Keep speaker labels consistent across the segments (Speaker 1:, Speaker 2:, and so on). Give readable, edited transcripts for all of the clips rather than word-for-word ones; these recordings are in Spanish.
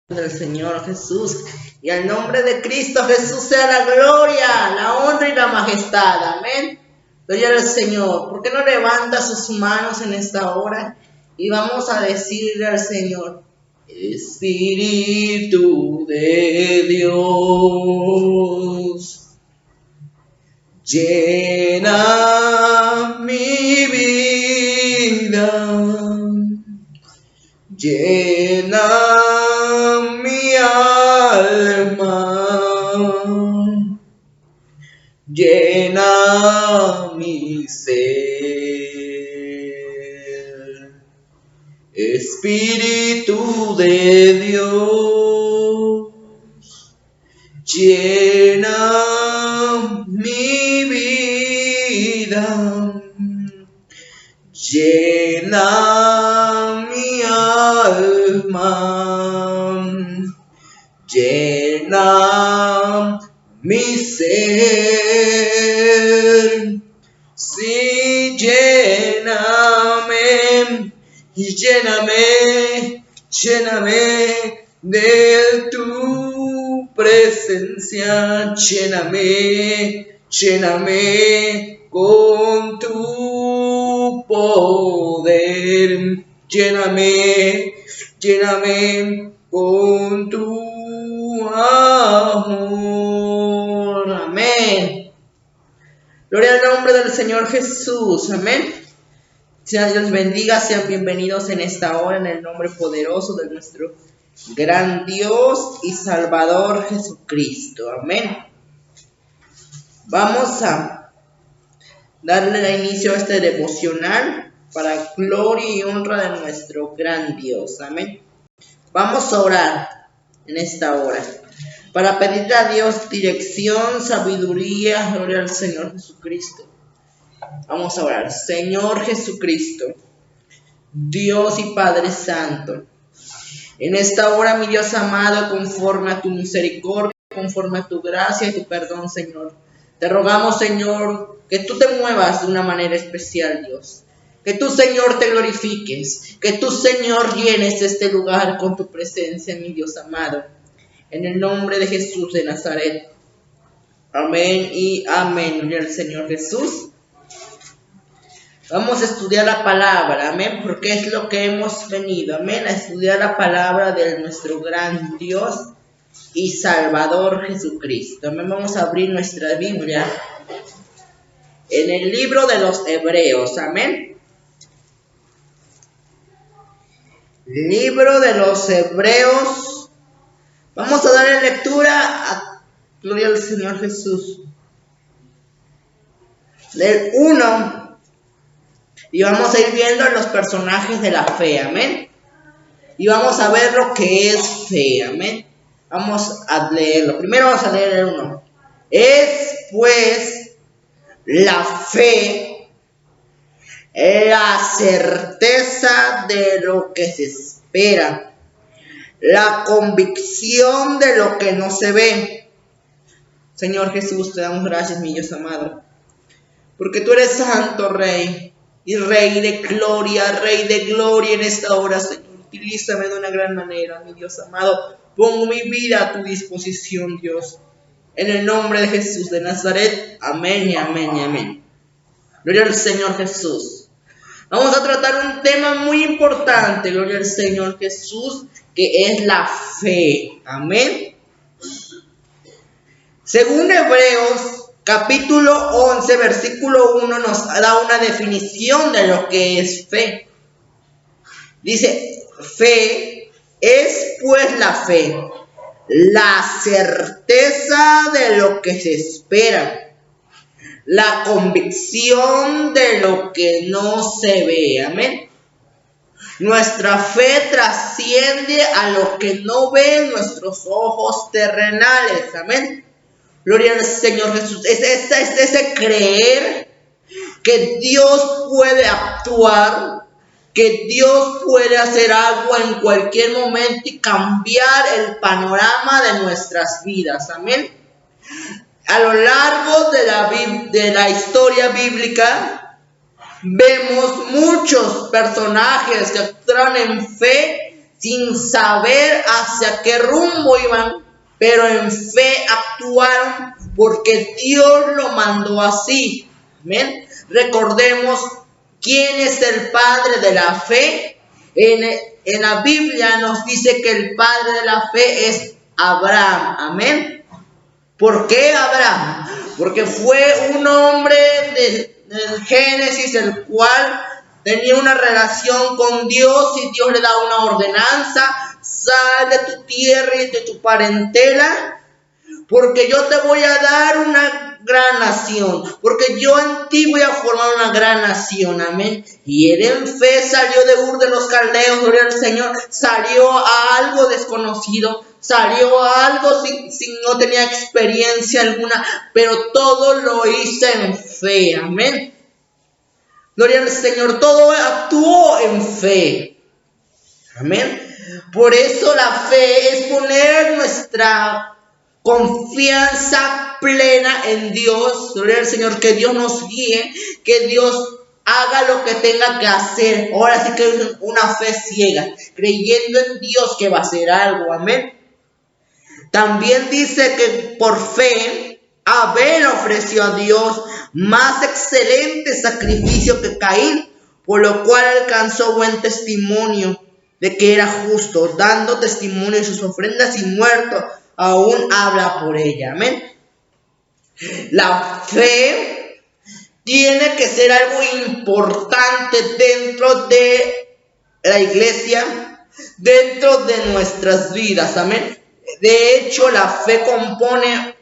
Speaker 1: Del Señor Jesús, y al nombre de Cristo Jesús sea la gloria, la honra y la majestad. Amén. Gloria al Señor. ¿Por qué no levanta sus manos en esta hora y vamos a decirle al Señor: Espíritu de Dios, llena mi vida, llena mi alma, llena mi ser. Espíritu de Dios, llena mi vida, llena mi alma, llena mi ser. Sí, lléname, lléname, lléname de tu presencia, lléname, lléname con tu poder, lléname, lléname con tu amor. Amén. Gloria al nombre del Señor Jesús. Amén. Sean Dios bendiga, sean bienvenidos en esta hora en el nombre poderoso de nuestro gran Dios y Salvador Jesucristo. Amén. Vamos a darle inicio a este devocional para gloria y honra de nuestro gran Dios. Amén. Vamos a orar en esta hora para pedirle a Dios dirección, sabiduría. Gloria al Señor Jesucristo. Vamos a orar. Señor Jesucristo, Dios y Padre Santo, en esta hora, mi Dios amado, conforme a tu misericordia, conforme a tu gracia y tu perdón, Señor, te rogamos, Señor, que tú te muevas de una manera especial, Dios. Que tú, Señor, te glorifiques. Que tú, Señor, llenes este lugar con tu presencia, mi Dios amado. En el nombre de Jesús de Nazaret. Amén y amén. Gloria al Señor Jesús. Vamos a estudiar la palabra, amén, porque es lo que hemos venido, amén, a estudiar la palabra de nuestro gran Dios y Salvador Jesucristo. Amén. Vamos a abrir nuestra Biblia en el libro de los Hebreos, amén. Libro de los Hebreos. Vamos a darle lectura a gloria al Señor Jesús. Del 1. Y vamos a ir viendo los personajes de la fe, amén. Y vamos a ver lo que es fe, amén. Vamos a leerlo. Primero vamos a leer el 1. Es pues la fe, la certeza de lo que se espera, la convicción de lo que no se ve. Señor Jesús, te damos gracias, mi Dios amado, porque tú eres santo, Rey. Y Rey de gloria en esta hora, Señor. Utilízame de una gran manera, mi Dios amado. Pongo mi vida a tu disposición, Dios. En el nombre de Jesús de Nazaret. Amén y amén y amén. Gloria al Señor Jesús. Vamos a tratar un tema muy importante, gloria al Señor Jesús, que es la fe. Amén. Según Hebreos, capítulo 11, versículo 1 nos da una definición de lo que es fe. Dice, fe es pues la fe, la certeza de lo que se espera, la convicción de lo que no se ve. Amén. Nuestra fe trasciende a lo que no ven nuestros ojos terrenales. Amén. Gloria al Señor Jesús. Es ese creer que Dios puede actuar, que Dios puede hacer algo en cualquier momento y cambiar el panorama de nuestras vidas. Amén. A lo largo de la historia bíblica, vemos muchos personajes que actuaron en fe sin saber hacia qué rumbo iban, pero en fe actuaron porque Dios lo mandó así. Amén. Recordemos quién es el padre de la fe. En la Biblia nos dice que el padre de la fe es Abraham. Amén. ¿Por qué Abraham? Porque fue un hombre del Génesis, el cual tenía una relación con Dios y Dios le da una ordenanza: sal de tu tierra y de tu parentela, porque yo te voy a dar una gran nación, porque yo en ti voy a formar una gran nación. Amén. Y él en fe salió de Ur de los Caldeos, gloria al Señor, salió a algo desconocido, salió a algo sin no tenía experiencia alguna, pero todo lo hizo en fe. Amén. Gloria al Señor, todo actuó en fe. Amén. Por eso la fe es poner nuestra confianza plena en Dios. Gloria al Señor, que Dios nos guíe, que Dios haga lo que tenga que hacer. Ahora sí que es una fe ciega, creyendo en Dios que va a hacer algo. Amén. También dice que por fe Abel ofreció a Dios más excelente sacrificio que Caín, por lo cual alcanzó buen testimonio de que era justo, dando testimonio de sus ofrendas, y muerto aún habla por ella. Amén. La fe tiene que ser algo importante dentro de la iglesia, dentro de nuestras vidas. Amén. De hecho, la fe compone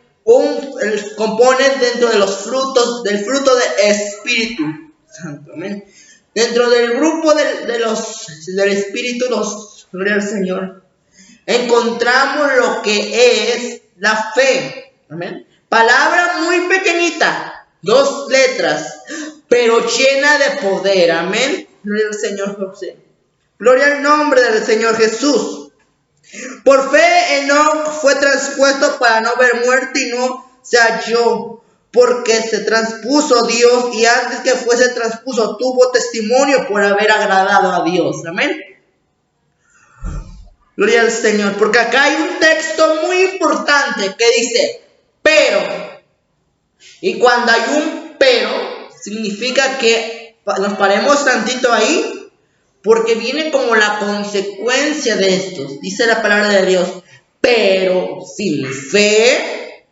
Speaker 1: dentro de los frutos, del fruto del Espíritu Santo. Amén. Dentro del grupo del Espíritu, gloria al Señor, encontramos lo que es la fe. Amén. Palabra muy pequeñita, 2 letras, pero llena de poder. Amén. Gloria al Señor José. Gloria al nombre del Señor Jesús. Por fe Enoc fue traspuesto para no ver muerte y no se halló, porque se transpuso Dios, y antes que fuese transpuso tuvo testimonio por haber agradado a Dios. Amén. Gloria al Señor, porque acá hay un texto muy importante que dice pero. Y cuando hay un pero, significa que nos paremos tantito ahí, porque viene como la consecuencia de esto. Dice la palabra de Dios: pero sin fe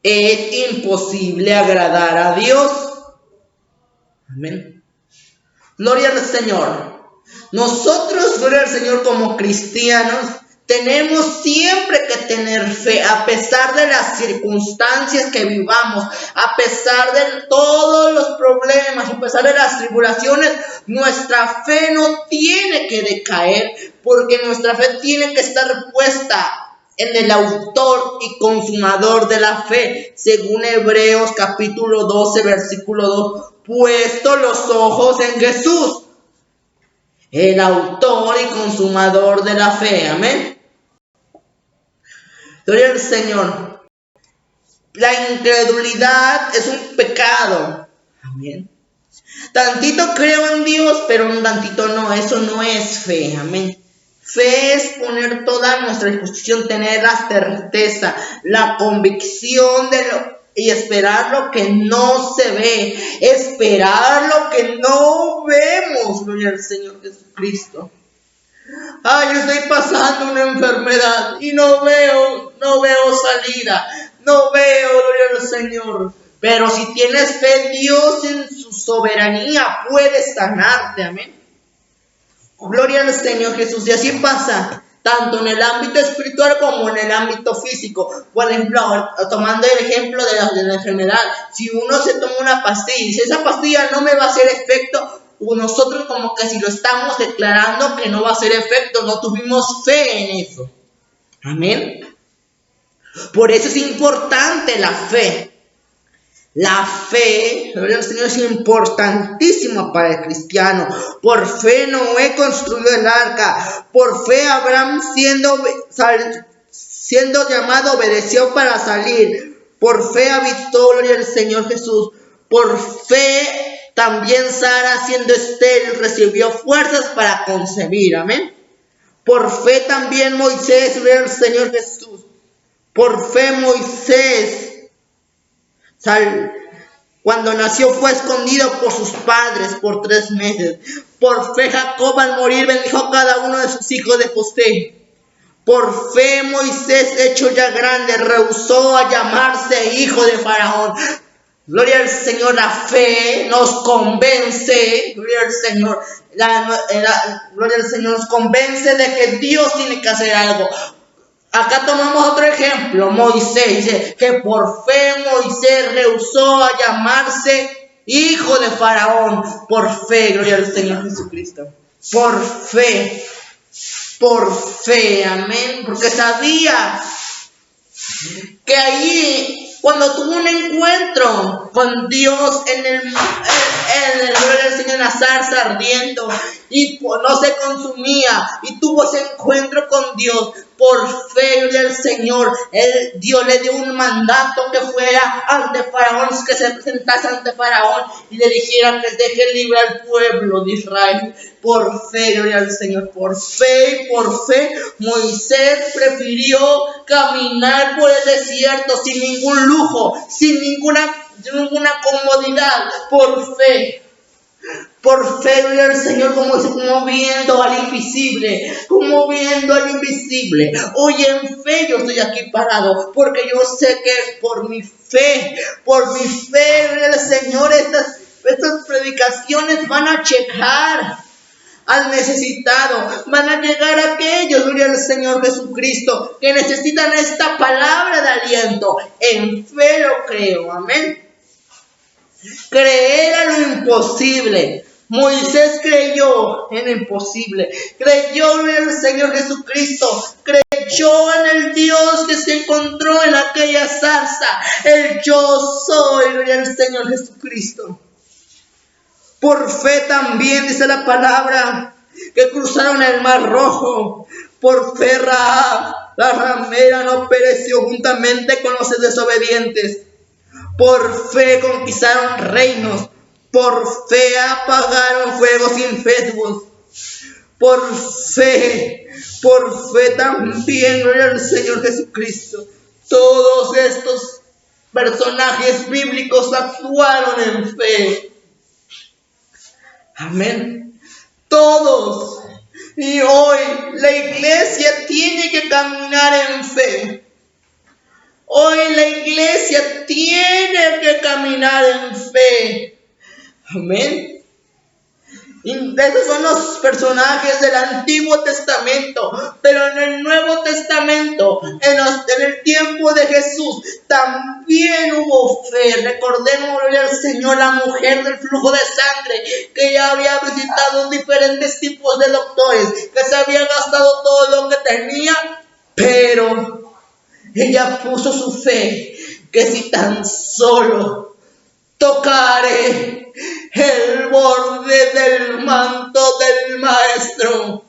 Speaker 1: es imposible agradar a Dios. Amén. Gloria al Señor. Nosotros, gloria al Señor, como cristianos, tenemos siempre que tener fe, a pesar de las circunstancias que vivamos, a pesar de todos los problemas, a pesar de las tribulaciones. Nuestra fe no tiene que decaer, porque nuestra fe tiene que estar puesta en el autor y consumador de la fe, según Hebreos capítulo 12, versículo 2, puesto los ojos en Jesús, el autor y consumador de la fe. Amén. Gloria al Señor. La incredulidad es un pecado. Amén. Tantito creo en Dios, pero un tantito no. Eso no es fe. Amén. Fe es poner toda nuestra disposición, tener la certeza, la convicción y esperar lo que no se ve, esperar lo que no vemos. Gloria al Señor Jesucristo. Yo estoy pasando una enfermedad y no veo salida, no veo, gloria al Señor. Pero si tienes fe, Dios en su soberanía puede sanarte. Amén. Gloria al Señor Jesús. Y así pasa tanto en el ámbito espiritual como en el ámbito físico. Por ejemplo, tomando el ejemplo de la enfermedad, si uno se toma una pastilla y dice: esa pastilla no me va a hacer efecto, nosotros como que si lo estamos declarando que no va a hacer efecto, no tuvimos fe en eso. Amén. Por eso es importante la fe. La fe, gloria al Señor, es importantísima para el cristiano. Por fe Noé construyó el arca. Por fe Abraham, siendo llamado, obedeció para salir. Por fe habitó, gloria al Señor Jesús. Por fe también Sara, siendo estéril, recibió fuerzas para concebir. Amén. Por fe también Moisés, gloria al Señor Jesús. Por fe Moisés, cuando nació fue escondido por sus padres por 3 meses. Por fe Jacob al morir bendijo a cada uno de sus hijos de José. Por fe Moisés, hecho ya grande, rehusó a llamarse hijo de Faraón. Gloria al Señor, la fe nos convence, gloria al Señor, gloria al Señor nos convence de que Dios tiene que hacer algo. Acá tomamos otro ejemplo, Moisés, dice que por fe Moisés rehusó a llamarse hijo de Faraón, por fe, gloria al Señor Jesucristo, por fe, amén, porque sabía que allí, cuando tuvo un encuentro con Dios en el gloria al Señor, en la zarza ardiendo, y no se consumía, y tuvo ese encuentro con Dios, por fe, gloria al Señor, Dios le dio un mandato que fuera ante Faraón, que se presentase ante Faraón, y le dijera que deje libre al pueblo de Israel. Por fe, gloria al Señor, por fe, Moisés prefirió caminar por el desierto sin ningún lujo, sin ninguna comodidad, por fe, gloria al Señor, como viendo al invisible, Hoy en fe yo estoy aquí parado, porque yo sé que por mi fe, gloria al Señor, estas predicaciones van a checar al necesitado, van a llegar a aquellos, gloria al Señor Jesucristo, que necesitan esta palabra de aliento. En fe lo creo, amén. Creer a lo imposible. Moisés creyó en lo imposible, creyó en el Señor Jesucristo, creyó en el Dios que se encontró en aquella zarza, el yo soy, gloria al Señor Jesucristo. Por fe también dice la palabra que cruzaron el mar rojo. Por fe Rahab, la ramera, no pereció juntamente con los desobedientes. Por fe conquistaron reinos. Por fe apagaron fuegos infetuos. Por fe también, gloria al Señor Jesucristo. Todos estos personajes bíblicos actuaron en fe. Amén. Todos. Y hoy la iglesia tiene que caminar en fe. Hoy la iglesia tiene que caminar en fe. Amén. Y esos son los personajes del Antiguo Testamento, pero en el Nuevo Testamento, en el tiempo de Jesús, también hubo fe. Recordemos, gloria al Señor, la mujer del flujo de sangre, que ya había visitado diferentes tipos de doctores, que se había gastado todo lo que tenía, pero ella puso su fe, que si tan solo tocaré el borde del manto del maestro,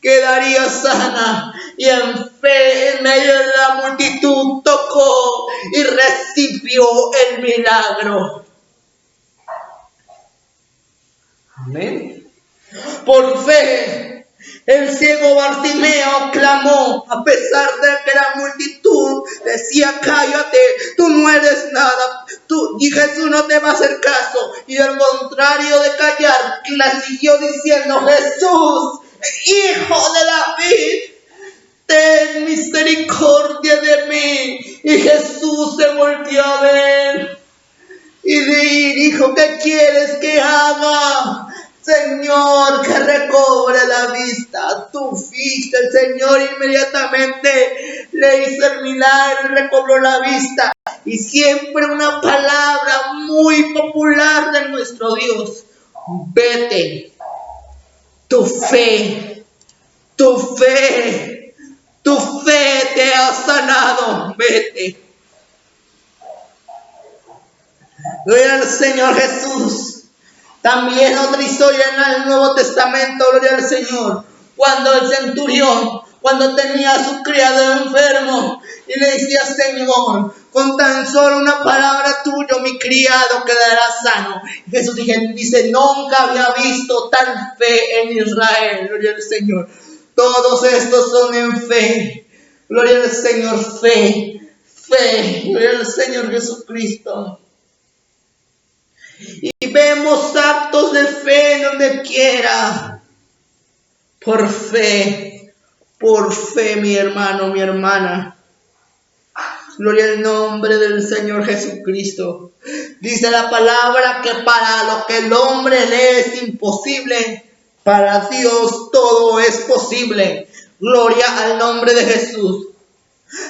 Speaker 1: quedaría sana. Y en fe, en medio de la multitud, tocó y recibió el milagro. Amén. Por fe, el ciego Bartimeo clamó, a pesar de que la multitud decía: cállate, tú no eres nada, y Jesús no te va a hacer caso. Y al contrario de callar, la siguió diciendo: Jesús, hijo de David, ten misericordia de mí. Y Jesús se volvió a ver y dijo: ¿qué quieres que haga? Señor, que recobre la vista. Tu vista. El Señor inmediatamente le hizo el milagro y recobró la vista. Y siempre una palabra muy popular de nuestro Dios: vete. Tu fe te ha sanado. Vete. Gloria al Señor Jesús. También otra historia en el Nuevo Testamento, gloria al Señor, cuando el centurión, cuando tenía a su criado enfermo, y le decía: Señor, con tan solo una palabra tuya, mi criado quedará sano. Jesús dice: nunca había visto tal fe en Israel, gloria al Señor. Todos estos son en fe. Gloria al Señor, fe. Fe. Gloria al Señor Jesucristo. Y vemos actos de fe en donde quiera. Por fe, mi hermano, mi hermana. Gloria al nombre del Señor Jesucristo. Dice la palabra que para lo que el hombre le es imposible, para Dios todo es posible. Gloria al nombre de Jesús.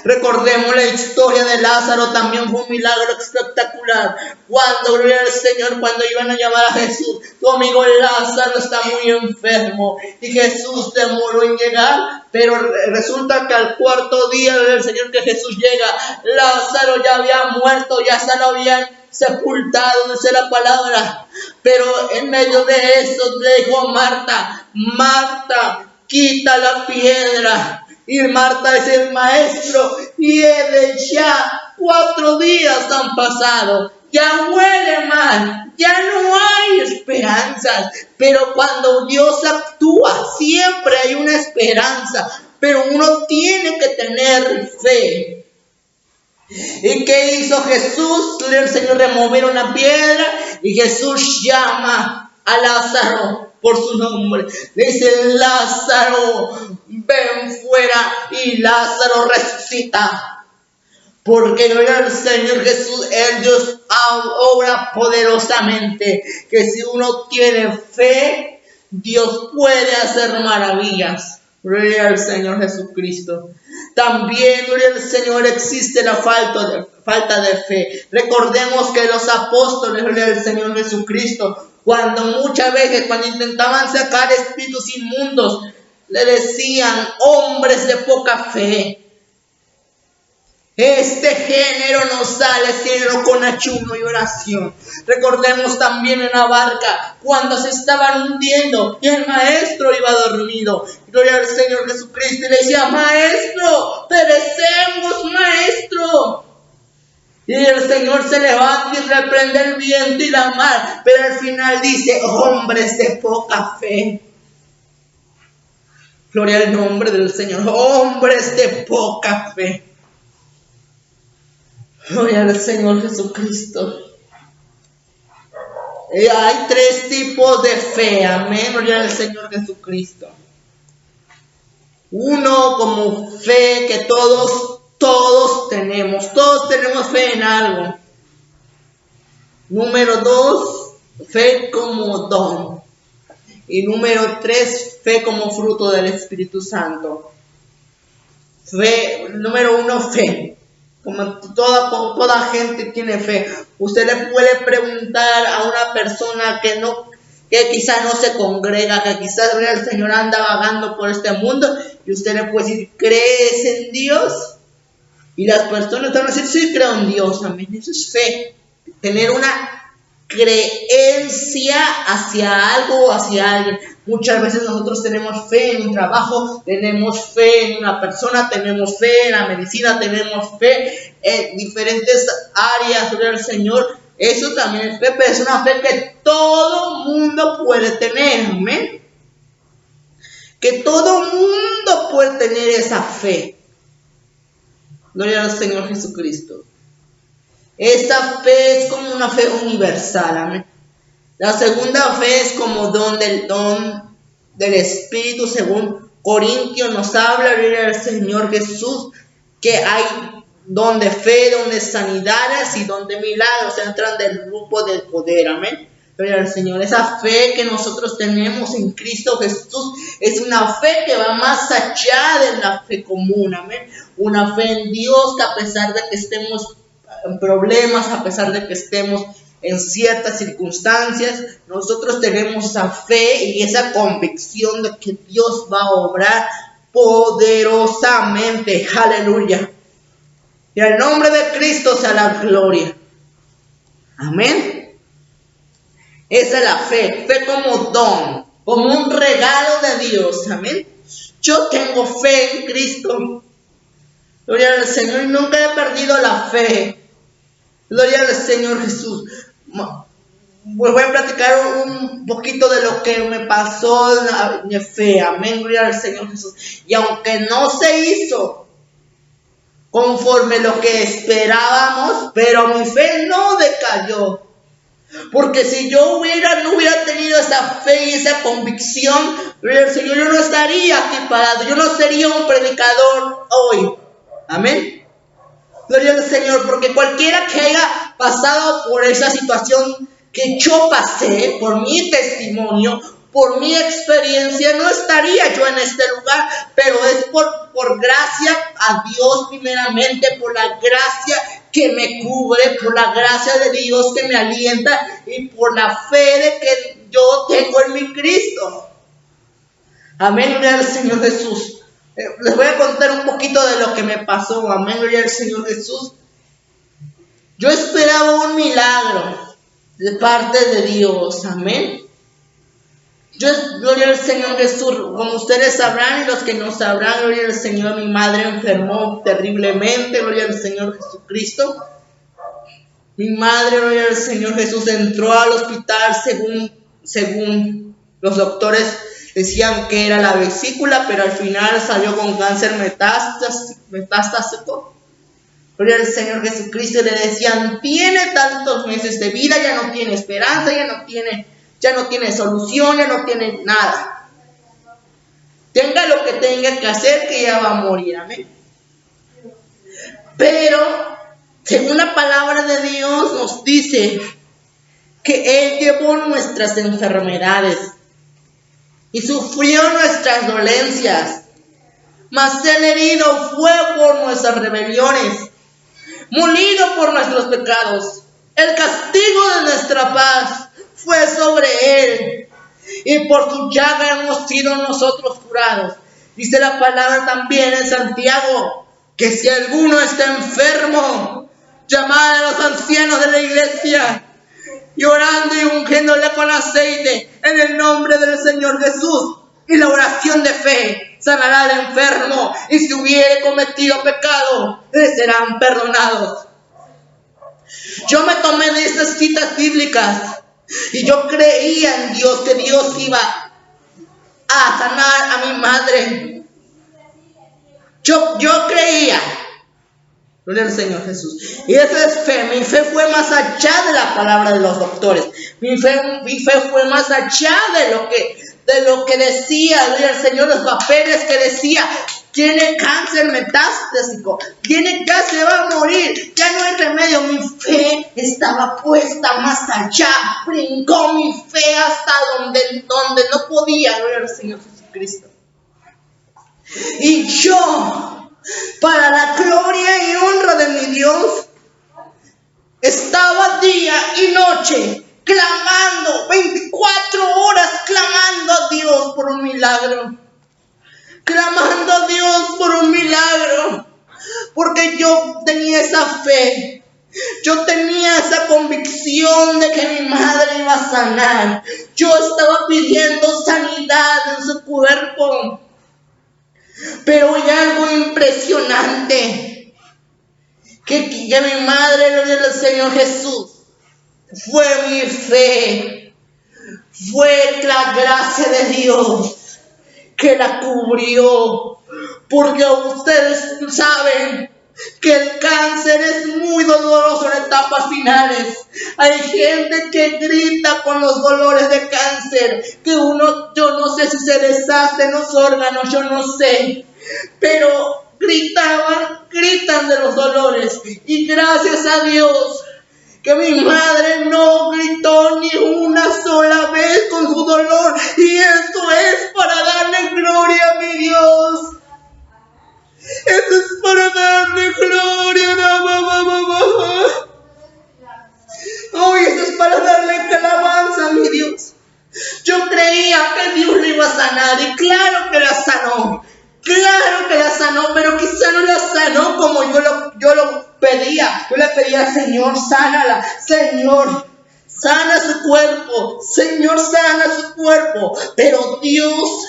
Speaker 1: Recordemos la historia de Lázaro, también fue un milagro espectacular. Cuando, gloria al Señor, cuando iban a llamar a Jesús, tu amigo Lázaro está muy enfermo y Jesús demoró en llegar, pero resulta que al cuarto día del Señor que Jesús llega, Lázaro ya había muerto, ya se lo habían sepultado, dice la palabra. Pero en medio de eso le dijo a Marta, Marta, quita la piedra. Y Marta dice, maestro, ya 4 días han pasado, ya huele mal, ya no hay esperanzas. Pero cuando Dios actúa, siempre hay una esperanza, pero uno tiene que tener fe. ¿Y qué hizo Jesús? El Señor remover una piedra y Jesús llama a Lázaro por su nombre. Le dice, Lázaro, ven fuera, y Lázaro resucita. Porque gloria al Señor Jesús, el Dios obra poderosamente. Que si uno tiene fe, Dios puede hacer maravillas. Gloria al Señor Jesucristo. También, gloria al Señor, existe la falta de fe. Recordemos que los apóstoles, gloria al Señor Jesucristo, cuando muchas veces, cuando intentaban sacar espíritus inmundos, le decían, hombres de poca fe. Este género no sale sino con ayuno y oración. Recordemos también en la barca, cuando se estaban hundiendo y el maestro iba dormido. Gloria al Señor Jesucristo, y le decía, maestro, perecemos, maestro. Y el Señor se levanta y reprende el viento y la mar. Pero al final dice, hombres de poca fe. Gloria al nombre del Señor, hombres de poca fe. Gloria al Señor Jesucristo. Hay 3 tipos de fe, amén, gloria al Señor Jesucristo. Uno, como fe que todos tenemos fe en algo. Número 2, fe como don. Y número 3, fe como fruto del Espíritu Santo. Fe, número 1, fe. Como toda gente tiene fe. Usted le puede preguntar a una persona que quizás no se congrega, que quizás el Señor anda vagando por este mundo, y usted le puede decir, ¿crees en Dios? Y las personas van a decir, sí, creo en Dios, amén. Eso es fe. Tener una creencia hacia algo o hacia alguien. Muchas veces nosotros tenemos fe en un trabajo, tenemos fe en una persona, tenemos fe en la medicina, tenemos fe en diferentes áreas del Señor. Eso también es fe, pero es una fe que todo mundo puede tener, amén. Que todo mundo puede tener esa fe. Gloria al Señor Jesucristo. Esta fe es como una fe universal, amén. La segunda fe es como don del Espíritu, según Corintios nos habla, gloria al Señor Jesús, que hay don de fe, don de sanidades y don de milagros, entran del grupo del poder, amén. Gloria al Señor. Esa fe que nosotros tenemos en Cristo Jesús es una fe que va más allá de la fe común, amén. Una fe en Dios que a pesar de que estemos en problemas, a pesar de que estemos en ciertas circunstancias, nosotros tenemos esa fe y esa convicción de que Dios va a obrar poderosamente. Aleluya. Y al nombre de Cristo sea la gloria. Amén. Esa es la fe como don, como un regalo de Dios. Amén. Yo tengo fe en Cristo. Gloria al Señor, y nunca he perdido la fe. Gloria al Señor Jesús. Pues voy a platicar un poquito de lo que me pasó en la fe. Amén, gloria al Señor Jesús. Y aunque no se hizo conforme lo que esperábamos, pero mi fe no decayó. Porque si yo no hubiera tenido esa fe y esa convicción, gloria al Señor, yo no estaría aquí parado. Yo no sería un predicador hoy. Amén. Gloria al Señor, porque cualquiera que haya pasado por esa situación que yo pasé, por mi testimonio, por mi experiencia, no estaría yo en este lugar, pero es por gracia a Dios primeramente, por la gracia que me cubre, por la gracia de Dios que me alienta y por la fe de que yo tengo en mi Cristo. Amén, gloria al Señor Jesús. Les voy a contar un poquito de lo que me pasó. Amén, gloria al Señor Jesús. Yo esperaba un milagro de parte de Dios. Amén. Gloria al Señor Jesús. Como ustedes sabrán y los que no sabrán, gloria al Señor, mi madre enfermó terriblemente. Gloria al Señor Jesucristo. Mi madre, gloria al Señor Jesús, entró al hospital según los doctores decían que era la vesícula, pero al final salió con cáncer metastásico. Gloria al Señor Jesucristo. Le decían, tiene tantos meses de vida, ya no tiene esperanza, ya no tiene solución, ya no tiene nada. Tenga lo que tenga que hacer, que ya va a morir. Amén. Pero, según la palabra de Dios, nos dice que Él llevó nuestras enfermedades y sufrió nuestras dolencias, mas el herido fue por nuestras rebeliones, molido por nuestros pecados. El castigo de nuestra paz fue sobre Él, y por su llaga hemos sido nosotros curados. Dice la palabra también en Santiago, que si alguno está enfermo, llamad a los ancianos de la iglesia, y orando y ungiéndole con aceite en el nombre del Señor Jesús, y la oración de fe sanará al enfermo, y si hubiere cometido pecado, le serán perdonados. Yo me tomé de estas citas bíblicas y yo creía en Dios, que Dios iba a sanar a mi madre. Yo creía. Gloria al Señor Jesús. Y esa es fe. Mi fe fue más allá de la palabra de los doctores. Mi fe fue más allá de lo que decía, gloria al Señor, los papeles que decía, tiene cáncer metastásico, tiene cáncer, va a morir, ya no hay remedio. Mi fe estaba puesta más allá, brincó mi fe hasta donde no podía, gloria al Señor Jesucristo. Y yo, para la gloria y honra de mi Dios, estaba día y noche clamando, 24 horas clamando a Dios por un milagro. Clamando a Dios por un milagro. Porque yo tenía esa fe. Yo tenía esa convicción de que mi madre iba a sanar. Yo estaba pidiendo sanidad en su cuerpo. Pero hay algo impresionante. Que mi madre, gloria al Señor Jesús, fue mi fe, fue la gracia de Dios que la cubrió, porque ustedes saben que el cáncer es muy doloroso en etapas finales. Hay gente que grita con los dolores de cáncer, que yo no sé si se deshacen los órganos, yo no sé, pero gritan de los dolores. Y gracias a Dios que mi madre no gritó ni una sola vez con su dolor, y esto es para darle gloria a mi Dios. Esto es para darle gloria. Esto es para darle alabanza a mi Dios. Yo creía que Dios le iba a sanar, y claro que la sanó. Claro que la sanó, pero quizá no la sanó como yo lo pedía. Yo le pedía, Señor, sánala. Señor, sana su cuerpo. Señor, sana su cuerpo. Pero Dios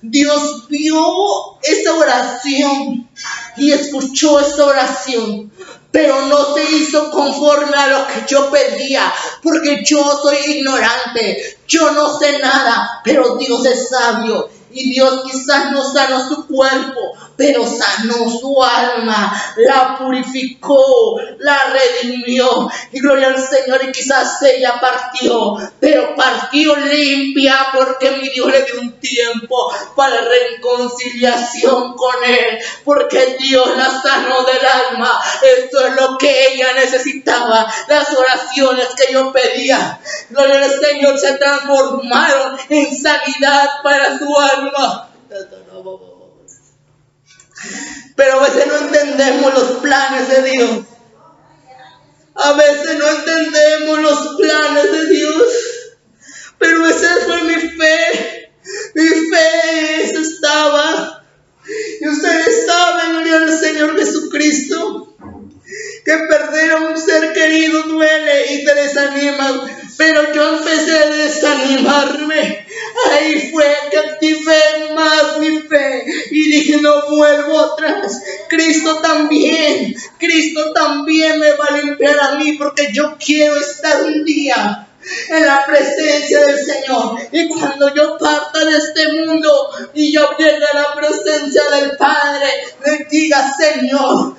Speaker 1: Dios vio esa oración y escuchó esa oración, pero no se hizo conforme a lo que yo pedía, porque yo soy ignorante, yo no sé nada, pero Dios es sabio. Y Dios quizás no sanó su cuerpo, pero sanó su alma, la purificó, la redimió. Y gloria al Señor, y quizás ella partió, pero partió limpia, porque mi Dios le dio un tiempo para reconciliación con Él, porque Dios la sanó del alma. Esto es lo que ella necesitaba. Las oraciones que yo pedía, gloria al Señor, se transformaron en sanidad para su alma. Pero a veces no entendemos los planes de Dios. A veces no entendemos los planes de Dios. Pero esa fue mi fe. Mi fe esa estaba. Y ustedes saben, gloria al Señor Jesucristo, que perder a un ser querido duele y te desanima. Pero yo empecé a desanimarme. Ahí fue que activé más mi fe y dije, no vuelvo atrás. Cristo también me va a limpiar a mí, porque yo quiero estar un día en la presencia del Señor. Y cuando yo parta de este mundo y yo llegue a la presencia del Padre, le diga, Señor,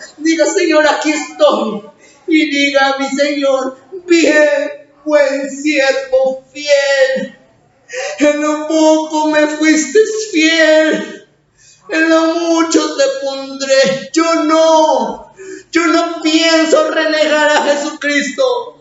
Speaker 1: aquí estoy. Y diga, mi Señor, bien, buen siervo fiel. En lo poco me fuiste fiel, en lo mucho te pondré. Yo no pienso renegar a Jesucristo.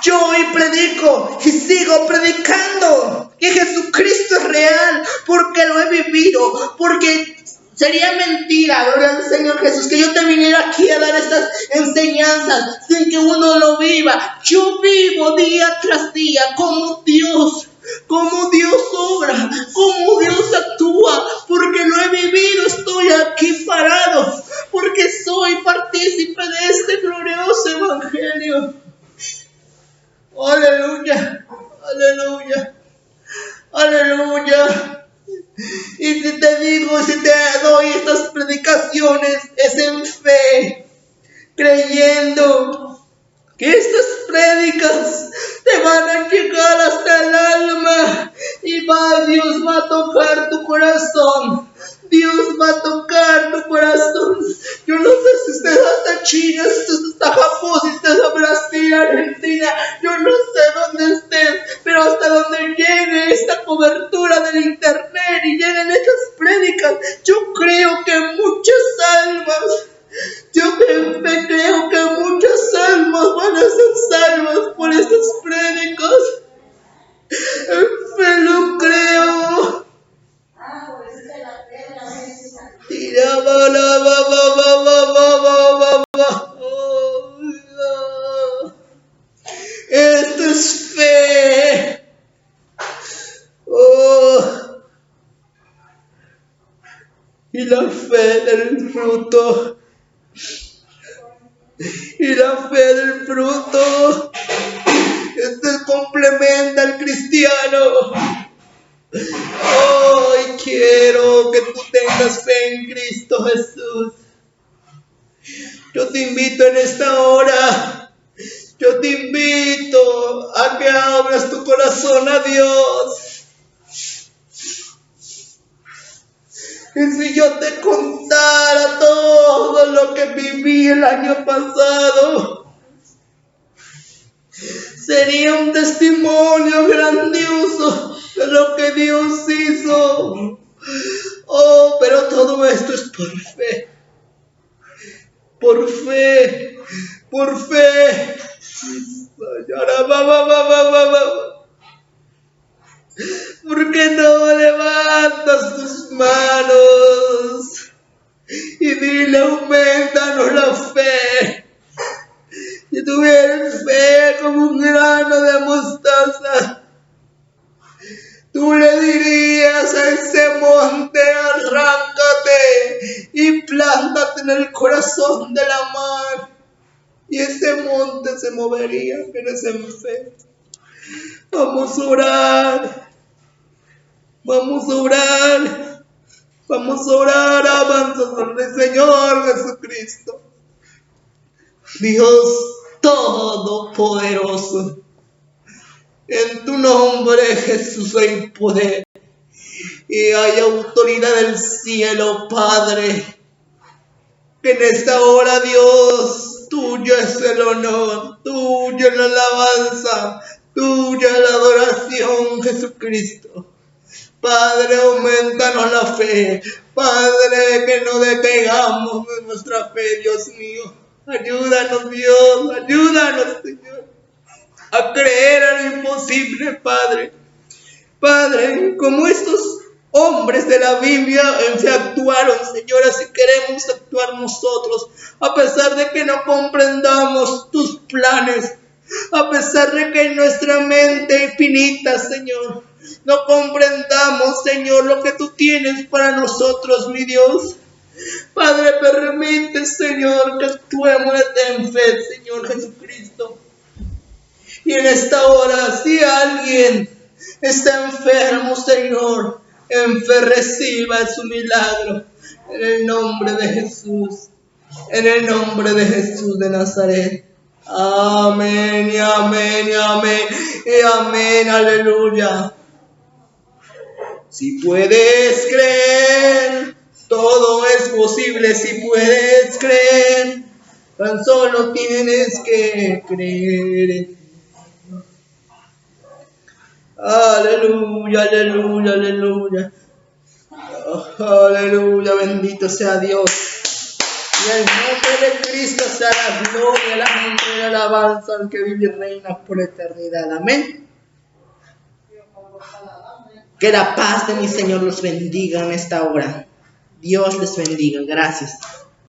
Speaker 1: Yo hoy predico y sigo predicando que Jesucristo es real, porque lo he vivido, porque sería mentira, gloria al Señor Jesús, que yo te viniera aquí a dar estas enseñanzas sin que uno lo viva. Yo vivo día tras día como Dios obra, como Dios actúa, porque lo he vivido. Estoy aquí parado, porque soy partícipe de este glorioso evangelio. Aleluya, aleluya, aleluya. Y si te digo, si te doy estas predicaciones, es en fe, creyendo que estas prédicas te van a llegar hasta el alma y Dios va a tocar tu corazón. Dios va a tocar tu corazón. Yo no sé si usted está China, si usted está Japón, si usted está Brasil, Argentina, yo no sé dónde estés, pero hasta donde llegue esta cobertura del internet y lleguen estas prédicas, yo creo que muchas almas, creo que muchas almas van a ser salvas por estas prédicas. Me lo creo. Esto es fe. Oh. Y la fe del fruto. Y la fe del fruto. Esto complementa al cristiano. Hoy quiero que tú tengas fe en Cristo Jesús. Yo te invito en esta hora. Yo te invito a que abras tu corazón a Dios. Y si yo te contara todo lo que viví el año pasado, sería un testimonio grandioso de lo que Dios hizo. Oh, pero todo esto es por fe. Por fe. Por fe. ¿Por qué no levantas tus manos y dile, aumentanos la fe? Si tuvieras fe como un grano de mostaza, tú le dirías a ese monte, arráncate y plántate en el corazón de la mar, y ese monte se movería. Tienes en fe. Vamos a orar. Vamos a orar. Vamos a orar, avanzando al Señor Jesucristo. Dios Todopoderoso, en tu nombre, Jesús, hay poder y hay autoridad del cielo, Padre. En esta hora, Dios, tuyo es el honor, tuyo es la alabanza, tuya es la adoración, Jesucristo. Padre, aumentanos la fe. Padre, que no decaigamos en nuestra fe, Dios mío. Ayúdanos, Dios, ayúdanos, Señor, a creer a lo imposible, Padre. Padre, como estos hombres de la Biblia se actuaron, Señor, así queremos actuar nosotros, a pesar de que no comprendamos tus planes, a pesar de que en nuestra mente finita, Señor, no comprendamos, Señor, lo que tú tienes para nosotros, mi Dios. Padre, permite, Señor, que actuemos en fe, Señor Jesucristo. Y en esta hora, si alguien está enfermo, Señor, en fe reciba su milagro. En el nombre de Jesús. En el nombre de Jesús de Nazaret. Amén y amén y amén y amén. Aleluya. Si puedes creer, todo es posible. Si puedes creer, tan solo tienes que creer. Aleluya, aleluya, aleluya. Oh, aleluya, bendito sea Dios. Y en nombre de Cristo sea la gloria, la honra y la alabanza al que vive y reina por eternidad. Amén. Que la paz de mi Señor los bendiga en esta hora. Dios les bendiga. Gracias.